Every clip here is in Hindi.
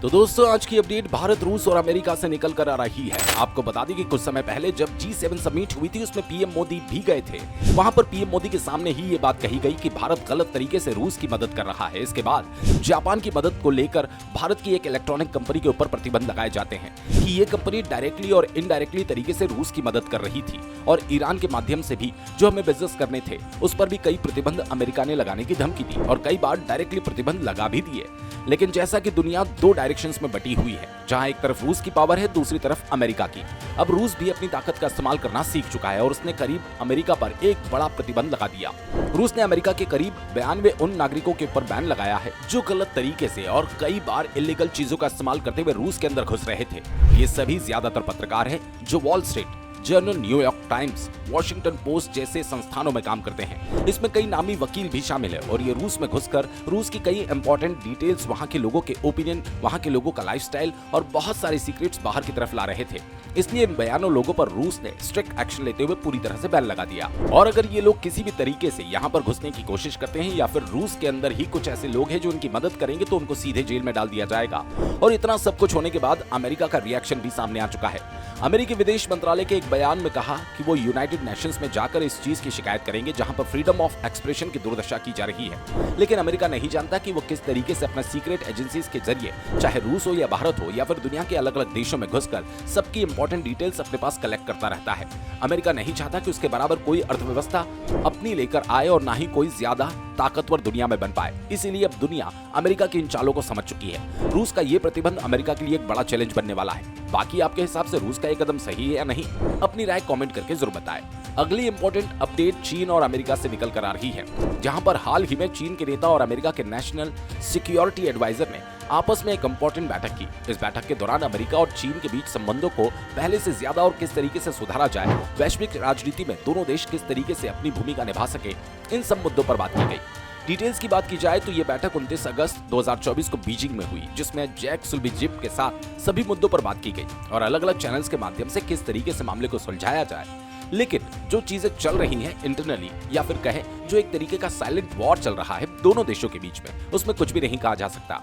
तो दोस्तों आज की अपडेट भारत, रूस और अमेरिका से निकल कर आ रही है। आपको बता दें कि कुछ समय पहले जब G7 समिट हुई थी उसमें पीएम मोदी भी गए थे। वहां पर पीएम मोदी के सामने ही ये बात कही गई कि भारत गलत तरीके से रूस की मदद कर रहा है। इसके बाद जापान की मदद को लेकर भारत की एक इलेक्ट्रॉनिक कंपनी के ऊपर प्रतिबंध लगाए जाते हैं कि ये कंपनी डायरेक्टली और इनडायरेक्टली तरीके से रूस की मदद कर रही थी और ईरान के माध्यम से भी जो हमें बिजनेस करने थे उस पर भी कई प्रतिबंध अमेरिका ने लगाने की धमकी दी और कई बार डायरेक्टली प्रतिबंध लगा भी दिए। लेकिन जैसा कि दुनिया दो डायरेक्शंस में बटी हुई है, जहां एक तरफ रूस की पावर है, दूसरी तरफ अमेरिका की। अब रूस भी अपनी ताकत का इस्तेमाल करना सीख चुका है और उसने करीब अमेरिका पर एक बड़ा प्रतिबंध लगा दिया। रूस ने अमेरिका के करीब 92 उन नागरिकों के ऊपर बैन लगाया है जो गलत तरीके से और कई बार इलीगल चीजों का इस्तेमाल करते हुए रूस के अंदर घुस रहे थे। ये सभी ज्यादातर पत्रकार हैं जो wall street journal, New York times, Washington post जैसे संस्थानों में काम करते हैं। इसमें कई नामी वकील भी शामिल है और ये रूस में घुसकर रूस की कई इंपॉर्टेंट डिटेल्स, वहां के लोगों के ओपिनियन, वहां के लोगों का लाइफस्टाइल और बहुत सारे सीक्रेट्स बाहर की तरफ ला रहे थे। इसलिए इन बयानों लोगों पर रूस ने स्ट्रिक्ट एक्शन लेते हुए पूरी तरह से बैन लगा दिया। और अगर ये लोग किसी भी तरीके से यहाँ पर घुसने की कोशिश करते हैं या फिर रूस के अंदर ही कुछ ऐसे लोग हैं जो उनकी मदद करेंगे तो उनको सीधे जेल में डाल दिया जाएगा। और इतना सब कुछ होने के बाद अमेरिका का रिएक्शन भी सामने आ चुका है। अमेरिकी विदेश मंत्रालय के एक बयान में कहा कि वो यूनाइटेड नेशंस में जाकर इस चीज की शिकायत करेंगे जहां पर फ्रीडम ऑफ एक्सप्रेशन की दुर्दशा की जा रही है। लेकिन अमेरिका नहीं जानता कि वो किस तरीके से अपने सीक्रेट एजेंसीज के जरिए, चाहे रूस हो या भारत हो या फिर दुनिया के अलग अलग देशों में घुसकर सबकी इंपॉर्टेंट डिटेल्स अपने पास कलेक्ट करता रहता है। अमेरिका नहीं चाहता कि उसके बराबर कोई अर्थव्यवस्था अपनी लेकर आए और ना ही कोई ज्यादा ताकतवर दुनिया में बन पाए। इसीलिए अब दुनिया अमेरिका की इन चालों को समझ चुकी है। रूस का ये प्रतिबंध अमेरिका के लिए एक बड़ा चैलेंज बनने वाला है। बाकी आपके हिसाब से रूस का ये कदम सही है या नहीं, अपनी राय कमेंट करके जरूर बताएं। अगली इंपॉर्टेंट अपडेट चीन और अमेरिका से निकल कर आ रही है, जहां पर हाल ही में चीन के नेता और अमेरिका के नेशनल सिक्योरिटी एडवाइजर ने आपस में एक इंपॉर्टेंट बैठक की। इस बैठक के दौरान अमेरिका और चीन के बीच संबंधों को पहले से ज्यादा और किस तरीके से सुधारा जाए, वैश्विक राजनीति में दोनों देश किस तरीके से अपनी भूमिका निभा सके, इन सब मुद्दों पर बात की गई। डिटेल्स की बात की जाए तो ये बैठक 29 अगस्त 2024 को बीजिंग में हुई, जिसमें जैक सुल्बीजिप के साथ सभी मुद्दों पर बात की गई और अलग अलग चैनल्स के माध्यम से किस तरीके से मामले को सुलझाया जाए। लेकिन जो चीजें चल रही हैं इंटरनली या फिर कहें जो एक तरीके का साइलेंट वॉर चल रहा है दोनों देशों के बीच में, उसमें कुछ भी नहीं कहा जा सकता।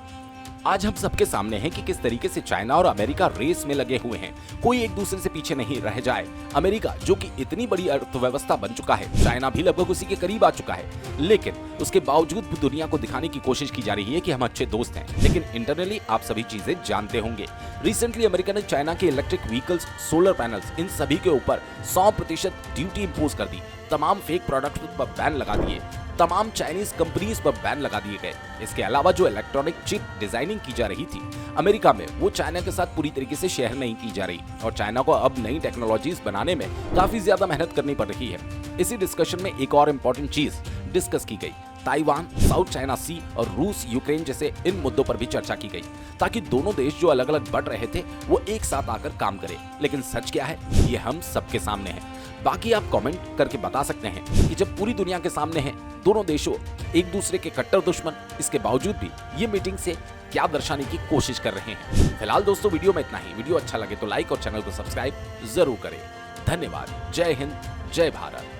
आज हम सबके सामने है कि किस तरीके से चाइना और अमेरिका रेस में लगे हुए हैं, कोई एक दूसरे से पीछे नहीं रह जाए। अमेरिका जो कि इतनी बड़ी अर्थव्यवस्था बन चुका है, चाइना भी लगभग उसी के करीब आ चुका है, लेकिन उसके बावजूद भी दुनिया को दिखाने की कोशिश की जा रही है कि हम अच्छे दोस्त हैं। लेकिन इंटरनली आप सभी चीजें जानते होंगे। रिसेंटली अमेरिका ने चाइना के इलेक्ट्रिक व्हीकल्स, सोलर पैनल्स, इन सभी के ऊपर 100% ड्यूटी इंपोज कर दी। तमाम फेक प्रोडक्ट्स पर बैन लगा दिए। तमाम चाइनीज कंपनीज पर बैन लगा दिए गए। इसके अलावा जो इलेक्ट्रॉनिक चिप डिजाइनिंग की जा रही थी अमेरिका में, वो चाइना के साथ पूरी तरीके से शेयर नहीं की जा रही और चाइना को अब नई टेक्नोलॉजीज बनाने में काफी ज्यादा मेहनत करनी पड़ रही है। इसी डिस्कशन में एक और इम्पोर्टेंट चीज डिस्कस की गई। ताइवान, साउथ चाइना सी और रूस यूक्रेन जैसे इन मुद्दों पर भी चर्चा की गई ताकि दोनों देश जो अलग अलग बढ़ रहे थे वो एक साथ आकर काम करें। लेकिन सच क्या है ये हम सबके सामने है। बाकी आप कमेंट करके बता सकते हैं कि जब पूरी दुनिया के सामने है दोनों देशों एक दूसरे के कट्टर दुश्मन, इसके बावजूद भी ये मीटिंग से क्या दर्शाने की कोशिश कर रहे हैं। फिलहाल दोस्तों वीडियो में इतना ही। वीडियो अच्छा लगे तो लाइक और चैनल को सब्सक्राइब जरूर करें। धन्यवाद। जय हिंद, जय भारत।